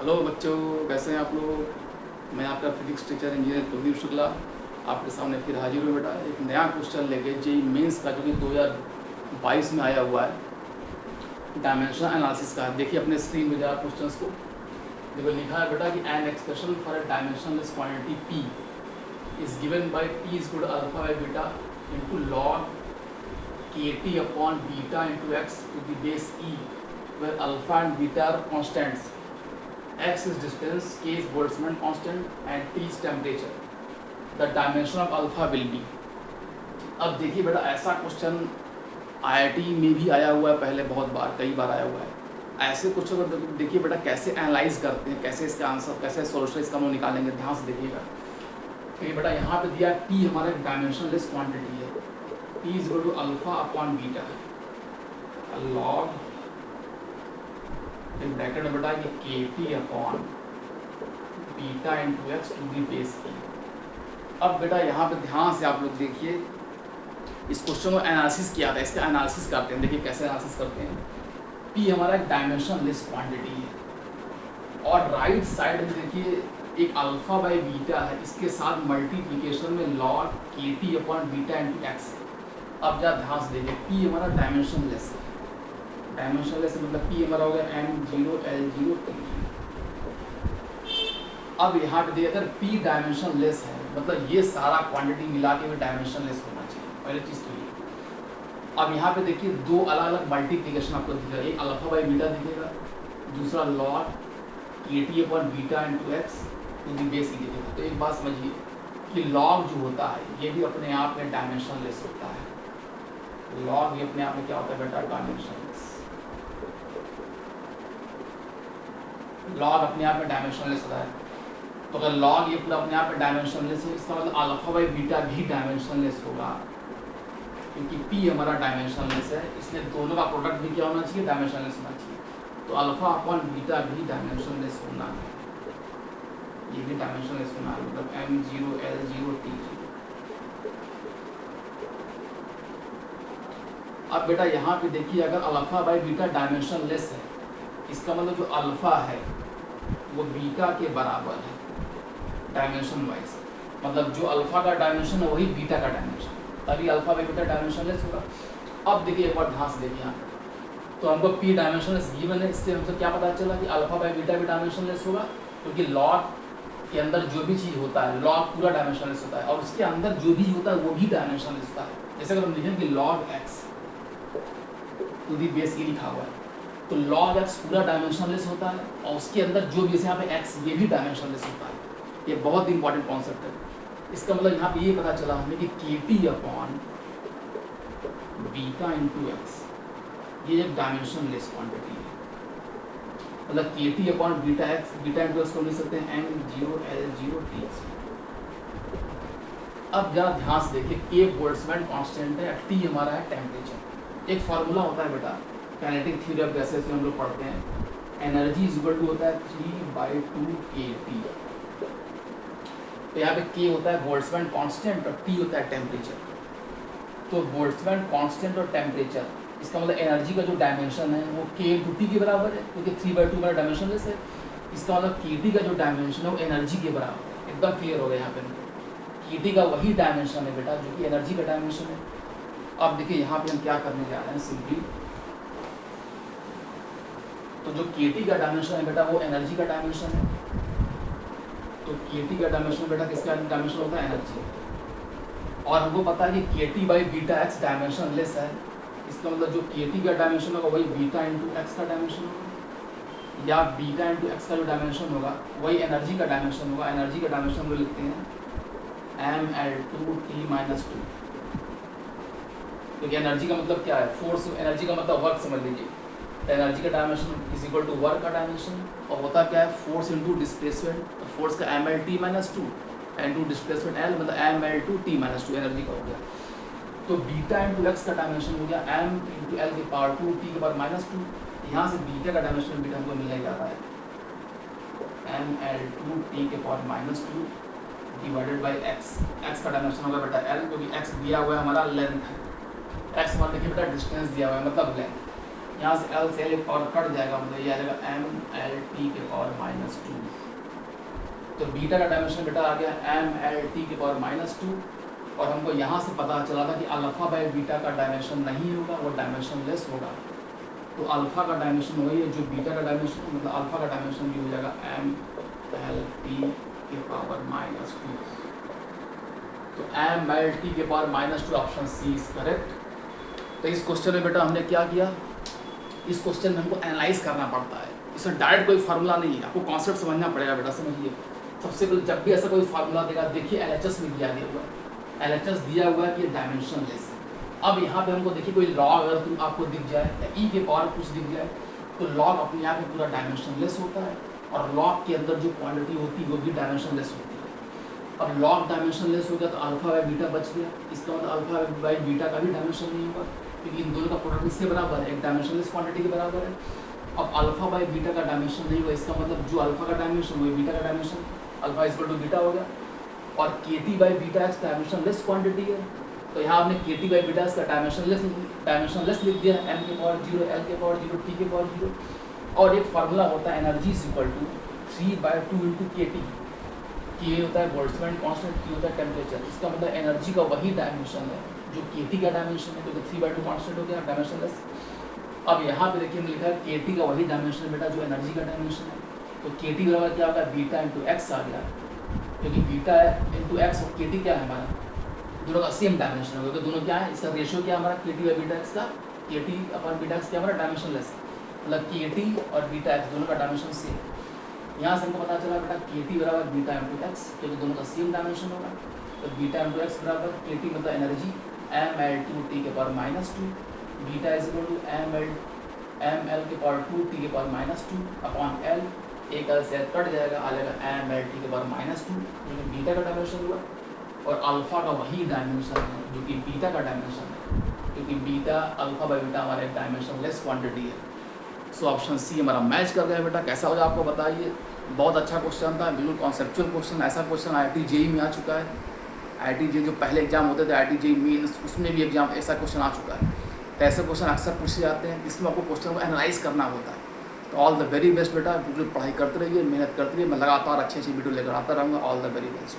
Hello बच्चों, कैसे हैं आप लोग। मैं आपका physics teacher engineer Kuldeep Shukla आपके सामने फिर हाजिर हूँ बेटा एक नया क्वेश्चन लेके जेई मेंस का, जो कि 2022 में आया हुआ है, डायमेंशन एनालिसिस का। देखिए अपने स्क्रीन में जरा क्वेश्चंस को। देखो लिखा है बेटा कि an expression for a dimensionless quantity P is given by P is equal to alpha by beta into log kt upon beta into x to the base e, where alpha and beta are constants. X is distance, K is Boltzmann constant and T is temperature. The dimension of alpha will be. अब देखिए बेटा ऐसा question IIT में भी आया हुआ है पहले, बहुत बार, कई बार आया हुआ है। ऐसे क्वेश्चन को देखिए बेटा कैसे एनालाइज करते हैं, कैसे इसका आंसर, कैसे सोल्यूशन इसका हम निकालेंगे, ध्यान से देखिएगा। तो बेटा यहाँ पे दिया P हमारा एक डायमेंशनलेस क्वांटिटी है, P is equal to alpha upon beta log bracket में बेटा कि kt upon beta into x to the base e. अब बेटा यहाँ पे ध्यान से आप लोग देखिए, इस क्वेश्चन को एनालिसिस किया था, इसका एनालिसिस करते हैं। देखिए कैसे एनालिसिस करते हैं। p हमारा एक डायमेंशनलेस क्वांटिटी है और राइट साइड में देखिए एक अल्फा बाई बीटा है, इसके साथ मल्टीप्लिकेशन में log kt upon beta into x. अब जरा ध्यान से देखिए, p हमारा डायमेंशनलेस है। डायमेंशनलेस मतलब p हमारा हो गया m0 l0 t। अब यहाँ पे देखिए अगर p डायमेंशनलेस है मतलब ये सारा क्वांटिटी मिला के भी डायमेंशनलेस होना चाहिए, पहले चीज़ तो ये। अब यहाँ पे देखिए दो अलग अलग मल्टीप्लिकेशन आपको दिखेगा, एक अल्फा बाई बीटा दिखेगा, दूसरा log kt upon beta into x to the base e दिखेगा। तो एक बात समझिए कि लॉग जो होता है ये भी अपने आप में डायमेंशनलेस होता है। लॉग ये अपने आप में क्या होता है बेटा, डायमेंशनलेस। लॉग अपने आप में डायमेंशनलेस होता है। तो अगर लॉग ये पूरा अपने आप में डायमेंशनलेस है, इसका मतलब अल्फा बाई बीटा भी डायमेंशनलेस होगा, क्योंकि p हमारा डायमेंशनलेस है, इसलिए दोनों का प्रोडक्ट भी क्या होना चाहिए, डायमेंशनलेस होना चाहिए। तो अल्फा अपॉन बीटा भी डायमेंशनलेस होना है, ये भी डायमेंशनलेस होना है, मतलब m0 l0 t0। अब बेटा यहाँ पे देखिए अगर अल्फा बाई बीटा डायमेंशनलेस है, इसका मतलब जो अल्फा है वो बीटा के बराबर है डायमेंशन वाइज। मतलब जो अल्फा का डायमेंशन है वही बीटा का डायमेंशन, तभी अल्फा बाई बीटा डायमेंशनलेस होगा। अब देखिए एक बार ध्यान से देखिए यहाँ पे, तो हमको p डायमेंशनलेस गिवन है, इससे हमसे क्या पता चला कि अल्फा बाई बीटा भी डायमेंशनलेस होगा, क्योंकि लॉग के अंदर जो भी चीज़ होता है लॉग पूरा डायमेंशनलेस होता है, और उसके अंदर जो भी होता है वो भी डायमेंशनलेस होता है। जैसे अगर हम लिखें कि log x to the base e लिखा हुआ है, तो log x पूरा डायमेंशनलेस होता है और उसके अंदर जो भी, जैसे यहाँ पे x ये भी डायमेंशनलेस होता है। ये बहुत इंपॉर्टेंट कॉन्सेप्ट है। इसका मतलब यहाँ पे ये पता चला हमें कि kt upon beta into x ये एक डायमेंशनलेस क्वांटिटी है। मतलब kt upon beta x, beta into x को लिख सकते हैं m0 l0 t। अब जरा ध्यान से देखिए, k बोल्ट्जमैन कांस्टेंट है, t हमारा है टेम्परेचर। एक फार्मूला होता है बेटा काइनेटिक थ्योरी ऑफ गैसेस में हम लोग पढ़ते हैं, एनर्जी इज इक्वल टू होता है 3/2 kT। तो यहाँ पे k होता है बोल्ट्जमैन कांस्टेंट और t होता है टेम्परेचर। तो बोल्ट्जमैन कांस्टेंट और टेम्परेचर, इसका मतलब एनर्जी का जो डायमेंशन है वो k इंटू टी के बराबर है, क्योंकि 3/2 मेरा डायमेंशनलेस है। इसका मतलब kT का जो डायमेंशन है वो एनर्जी के बराबर है। एकदम क्लियर हो गया यहाँ पे, kT का वही डायमेंशन है बेटा जो कि एनर्जी का डायमेंशन है। अब देखिए यहाँ पे हम क्या करने जा रहे हैं, सिंपली तो जो kt का डायमेंशन है बेटा वो एनर्जी का डायमेंशन है। तो kt का डायमेंशन बेटा किसका डायमेंशन होता है, एनर्जी। और हमको पता है कि kt by beta X dimensionless है, इसका मतलब जो kt का डायमेंशन होगा वही बीटा इंटू एक्स का डायमेंशन होगा, या बीटा इंटू एक्स का जो डायमेंशन होगा वही एनर्जी का डायमेंशन होगा। एनर्जी का डायमेंशन हम लोग लिखते हैं ml2t-2, क्योंकि एनर्जी का मतलब क्या है, फोर्स। एनर्जी का मतलब वर्क समझ लीजिए। एनर्जी का dimension is equal to work का डायमेंशन, और होता क्या है, फोर्स इंटू डिस्प्लेसमेंट। तो फोर्स का mlt-2 इंटू डिस्प्लेसमेंट l, मतलब ml2t-2 एनर्जी का हो गया। तो बीटा इंटू एक्स का डायमेंशन हो गया m इंटू एल के पावर 2 t के पावर -2। यहाँ से बीटा का डायमेंशन बीटा हमको मिलने जा रहा है ml2t के power -2 divided by x. X का डायमेंशन होगा बेटा l, क्योंकि एक्स दिया हुआ है हमारा लेंथ है। एक्स मान देखिए बेटा डिस्टेंस दिया हुआ है मतलब लेंथ। यहाँ से एल से एल एक पावर कट जाएगा, मतलब ये आ जाएगा एम एल टी के पावर -2। तो बीटा का डायमेंशन बेटा आ गया एम एल टी के पावर -2, और हमको यहाँ से पता चला था कि अल्फ़ा बाय बीटा का डायमेंशन नहीं होगा, वो डायमेंशन लेस होगा। तो अल्फ़ा का डायमेंशन वही है जो बीटा का डायमेंशन, मतलब अल्फ़ा का डायमेंशन भी हो जाएगा एम एल टी के पावर -2। तो एम एल टी के power -2 option C is correct. तो इस क्वेश्चन में बेटा हमने क्या किया, इस क्वेश्चन में हमको एनालाइज करना पड़ता है, इसमें डायरेक्ट कोई फार्मूला नहीं है, आपको कॉन्सेप्ट समझना पड़ेगा बेटा। समझिए सबसे पहले जब भी ऐसा कोई फार्मूला देगा, देखिए एलएचएस में दिया हुआ है, एलएचएस दिया हुआ है कि डायमेंशन लेस है। अब यहाँ पे हमको देखिए कोई लॉग अगर आपको दिख जाए या ई के पावर कुछ दिख जाए, तो लॉग अपने आप में पूरा डायमेंशन लेस होता है, और लॉग के अंदर जो क्वांटिटी होती है वो भी डायमेंशन लेस होती है। अब लॉग डायमेंशन लेस हो गया तो अल्फा बाय बीटा बच गया, इसका मतलब अल्फा बाय बीटा का भी डायमेंशन नहीं होगा, क्योंकि इन दोनों का प्रोडक्ट इसके बराबर है, एक डायमेंशनलेस क्वांटिटी के बराबर है। अब अल्फा बाय बीटा का डायमेंशन नहीं हुआ, इसका मतलब जो अल्फा का डायमेंशन वही बीटा का dimension, alpha equal to beta हो गया। और K T by beta X dimensionless quantity है, तो यहाँ आपने K T by beta X का डायमेंशनलेस लिख दिया, एम के पावर 0, एल के पावर 0, टी के पावर 0। और एक फार्मूला होता है energy is equal to 3/2 into K T. K होता है बोल्ट्जमैन कांस्टेंट, टी होता है टेम्परेचर। इसका मतलब एनर्जी का वही डायमेंशन है जो के टी का डायमेंशन है, क्योंकि 3/2 कांस्टेंट हो गया डायमेंशनलेस। अब यहाँ पे देखिए हमने लिखा है के टी का वही डायमेंशन बेटा जो एनर्जी का डायमेंशन है, तो के टी बराबर क्या होगा, बीटा इंटू एक्स आ गया, क्योंकि बीटा इंटू एक्स और के टी क्या है हमारा, दोनों का सेम डायमेंशन होगा, तो दोनों क्या है, इसका रेशियो क्या है हमारा, के टी बाई बीटा एक्स का, के टी अपन बीटा एक्स क्या हमारा डायमेंशनलेस, मतलब के टी और बीटा एक्स दोनों का डायमेंशन सेम। यहाँ से हमको पता चला बेटा के टी बराबर बीटा इंटू एक्स, क्योंकि दोनों का सेम डायमेंशन होगा, तो बीटा इंटू एक्स बराबर के टी मतलब energy M L two T के power -2, beta is equal to M L के पावर 2 टी के पावर -2 अपॉन एल, एक एल से कट जाएगा, आ जाएगा एम एल टी के पावर -2, जो कि बीटा का डायमेंशन हुआ, और अल्फा का वही डायमेंशन है जो कि बीटा का डायमेंशन है, क्योंकि बीटा अल्फा बाई बीटा हमारा एक डायमेंशनलेस क्वांटिटी है। सो ऑप्शन सी हमारा मैच कर गया बेटा। कैसा होगा आपको बताइए, बहुत अच्छा क्वेश्चन था, बिल्कुल कॉन्सेप्चुअल क्वेश्चन। ऐसा क्वेश्चन IIT JEE में आ चुका है, IIT JEE जो पहले एग्जाम होते थे IIT JEE मेंस, उसमें भी एग्जाम ऐसा क्वेश्चन आ चुका है। तो ऐसे क्वेश्चन अक्सर पूछे जाते हैं, इसमें आपको क्वेश्चन को एनालाइज करना होता है। तो ऑल द वेरी बेस्ट बेटा, बिल्कुल पढ़ाई करते रहिए, मेहनत करते रहिए, मैं लगातार अच्छी वीडियो लेकर आता रहूँगा। All the very best.